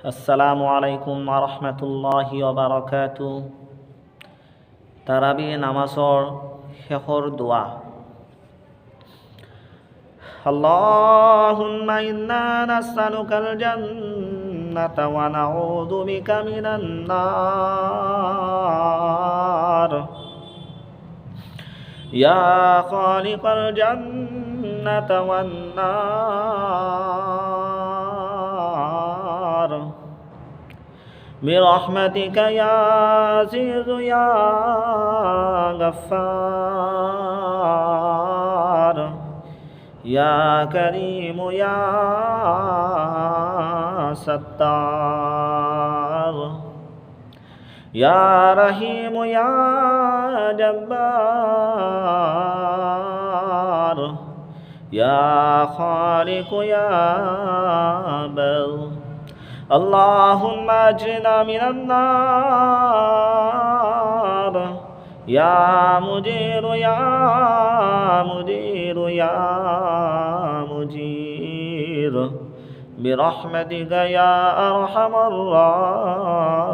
আসসালামু আলাইকুম ওয়া রাহমাতুল্লাহি ওয়া বারাকাতুহু। তারাবি নামাজৰ শেষৰ দোৱা। আল্লাহুম্মা ইন্না নাসআলুকাল জান্নাতা ওয়া নাউযু বিকা মিনান নার। ইয়া খালিকাল জান্নাতা ওয়ান নার برحمتك يا عزيز يا غفار يا كريم يا ستار يا رحيم يا جبار يا خالق يا بر اللهم اجرنا من النار يا مجير يا مجير يا مجير برحمتك يا أرحم الراحمين।